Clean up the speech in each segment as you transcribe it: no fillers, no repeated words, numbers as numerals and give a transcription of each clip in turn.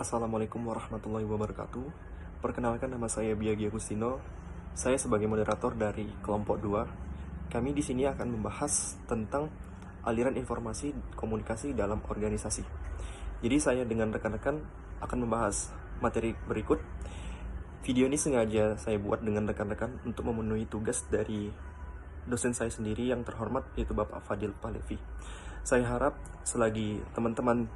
Assalamualaikum warahmatullahi wabarakatuh. Perkenalkan, nama saya Biagi Agustino. Saya sebagai moderator dari kelompok 2. Kami di sini akan membahas tentang aliran informasi komunikasi dalam organisasi. Jadi saya dengan rekan-rekan akan membahas materi berikut. Video ini sengaja saya buat dengan rekan-rekan untuk memenuhi tugas dari dosen saya sendiri yang terhormat, yaitu Bapak Fadil Palevi. Saya harap selagi teman-teman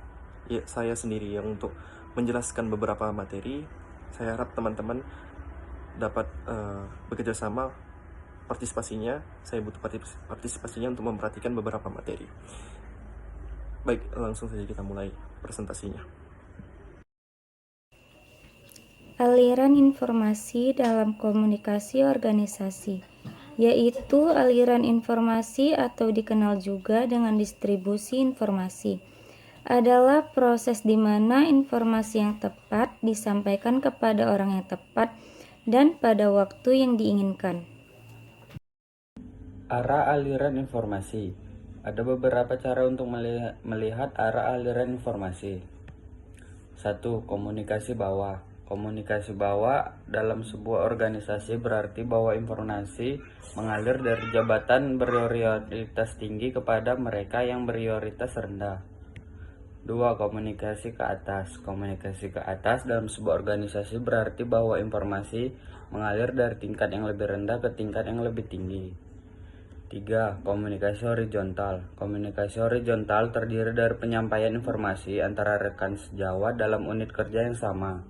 saya sendiri yang untuk menjelaskan beberapa materi, saya harap teman-teman dapat bekerja sama. Saya butuh partisipasinya untuk memperhatikan beberapa materi. Baik, langsung saja kita mulai presentasinya. Aliran informasi dalam komunikasi organisasi, yaitu aliran informasi atau dikenal juga dengan distribusi informasi, adalah proses di mana informasi yang tepat disampaikan kepada orang yang tepat dan pada waktu yang diinginkan. Arah aliran informasi. Ada beberapa cara untuk melihat arah aliran informasi. 1. Komunikasi bawah. Komunikasi bawah dalam sebuah organisasi berarti bahwa informasi mengalir dari jabatan berprioritas tinggi kepada mereka yang berprioritas rendah. 2. Komunikasi ke atas. Komunikasi ke atas dalam sebuah organisasi berarti bahwa informasi mengalir dari tingkat yang lebih rendah ke tingkat yang lebih tinggi. 3. Komunikasi horizontal. Komunikasi horizontal terdiri dari penyampaian informasi antara rekan sejawat dalam unit kerja yang sama.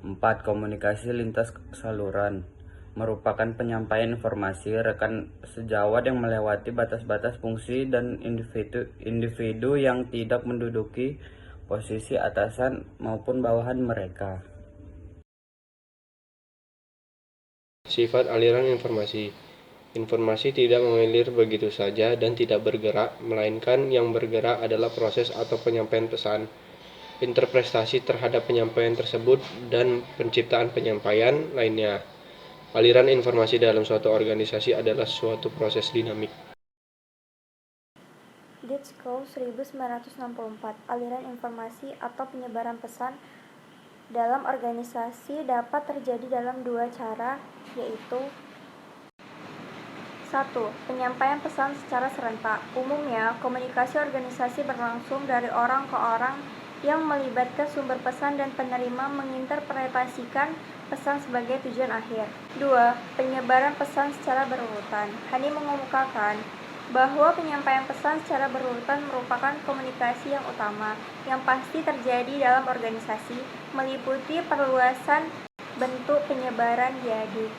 4. Komunikasi lintas saluran. Merupakan penyampaian informasi rekan sejawat yang melewati batas-batas fungsi dan individu yang tidak menduduki posisi atasan maupun bawahan mereka. Sifat aliran informasi. Informasi tidak mengalir begitu saja dan tidak bergerak, melainkan yang bergerak adalah proses atau penyampaian pesan, interpretasi terhadap penyampaian tersebut, dan penciptaan penyampaian lainnya. Aliran informasi dalam suatu organisasi adalah suatu proses dinamik. Ditschkow 1964. Aliran informasi atau penyebaran pesan dalam organisasi dapat terjadi dalam dua cara, yaitu 1. Penyampaian pesan secara serentak. Umumnya, komunikasi organisasi berlangsung dari orang ke orang yang melibatkan sumber pesan dan penerima menginterpretasikan pesan sebagai tujuan akhir. 2. Penyebaran pesan secara berurutan. Hani mengemukakan bahwa penyampaian pesan secara berurutan merupakan komunikasi yang utama yang pasti terjadi dalam organisasi, meliputi perluasan bentuk penyebaran diadik.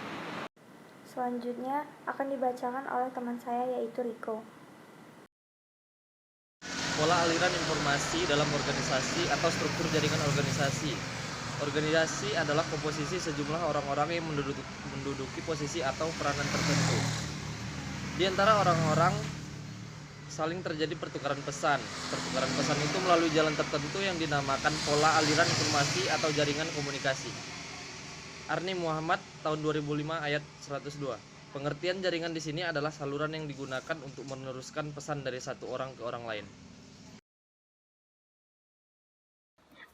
Selanjutnya akan dibacakan oleh teman saya, yaitu Riko. Pola aliran informasi dalam organisasi atau struktur jaringan organisasi. Organisasi adalah komposisi sejumlah orang-orang yang menduduki posisi atau peranan tertentu. Di antara orang-orang saling terjadi pertukaran pesan. Pertukaran pesan itu melalui jalan tertentu yang dinamakan pola aliran informasi atau jaringan komunikasi. Arni Muhammad tahun 2005 ayat 102. Pengertian jaringan di sini adalah saluran yang digunakan untuk meneruskan pesan dari satu orang ke orang lain.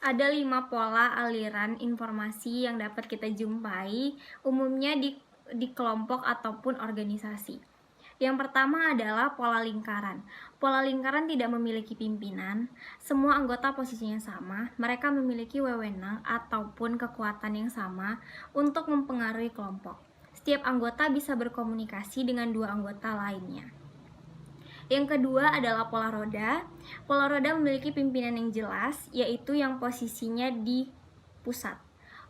Ada 5 pola aliran informasi yang dapat kita jumpai umumnya di kelompok ataupun organisasi. Yang pertama adalah pola lingkaran. Pola lingkaran tidak memiliki pimpinan, semua anggota posisinya sama, mereka memiliki wewenang ataupun kekuatan yang sama untuk mempengaruhi kelompok. Setiap anggota bisa berkomunikasi dengan dua anggota lainnya. Yang kedua adalah pola roda. Pola roda memiliki pimpinan yang jelas, yaitu yang posisinya di pusat.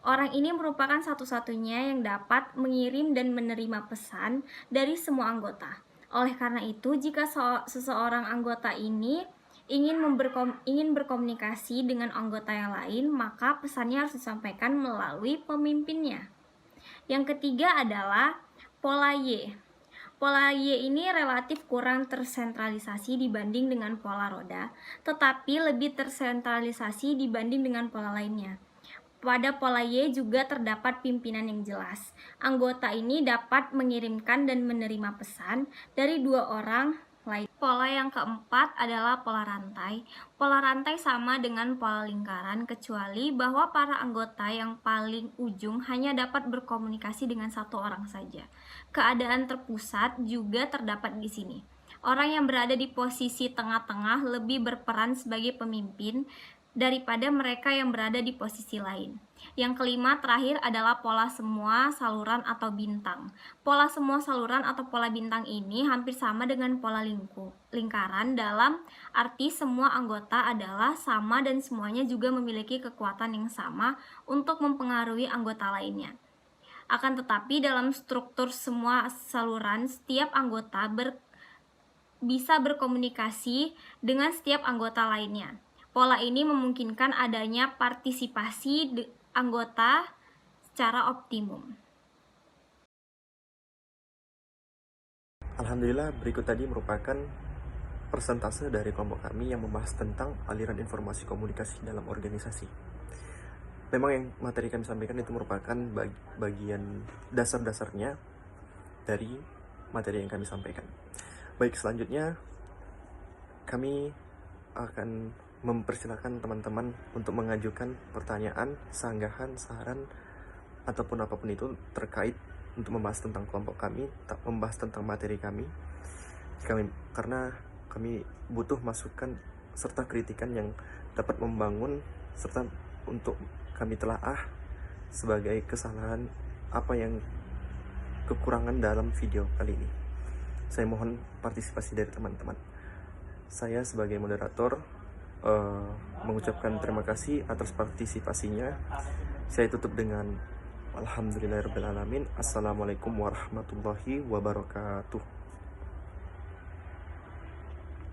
Orang ini merupakan satu-satunya yang dapat mengirim dan menerima pesan dari semua anggota. Oleh karena itu, jika seseorang anggota ini ingin berkomunikasi dengan anggota yang lain, maka pesannya harus disampaikan melalui pemimpinnya. Yang ketiga adalah pola Y. Pola Y ini relatif kurang tersentralisasi dibanding dengan pola roda, tetapi lebih tersentralisasi dibanding dengan pola lainnya. Pada pola Y juga terdapat pimpinan yang jelas. Anggota ini dapat mengirimkan dan menerima pesan dari dua orang lain. Pola yang keempat adalah pola rantai. Pola rantai sama dengan pola lingkaran, kecuali bahwa para anggota yang paling ujung hanya dapat berkomunikasi dengan satu orang saja. Keadaan terpusat juga terdapat di sini. Orang yang berada di posisi tengah-tengah lebih berperan sebagai pemimpin daripada mereka yang berada di posisi lain. Yang kelima terakhir adalah pola semua saluran atau bintang. Pola semua saluran atau pola bintang ini hampir sama dengan pola lingkaran dalam arti semua anggota adalah sama dan semuanya juga memiliki kekuatan yang sama untuk mempengaruhi anggota lainnya. Akan tetapi dalam struktur semua saluran, setiap anggota bisa berkomunikasi dengan setiap anggota lainnya. Pola ini memungkinkan adanya partisipasi anggota secara optimum. Alhamdulillah, berikut tadi merupakan persentase dari kelompok kami yang membahas tentang aliran informasi komunikasi dalam organisasi. Memang yang materi kami sampaikan itu merupakan bagian dasar-dasarnya dari materi yang kami sampaikan. Baik, selanjutnya kami akan mempersilahkan teman-teman untuk mengajukan pertanyaan, sanggahan, saran, ataupun apapun itu terkait untuk membahas tentang kelompok kami, membahas tentang materi kami, karena kami butuh masukan serta kritikan yang dapat membangun serta untuk kami telaah sebagai kesalahan apa yang kekurangan dalam video kali ini. Saya mohon partisipasi dari teman-teman. Saya sebagai moderator mengucapkan terima kasih atas partisipasinya. Saya tutup dengan alhamdulillahirabbil alamin. Assalamualaikum warahmatullahi wabarakatuh.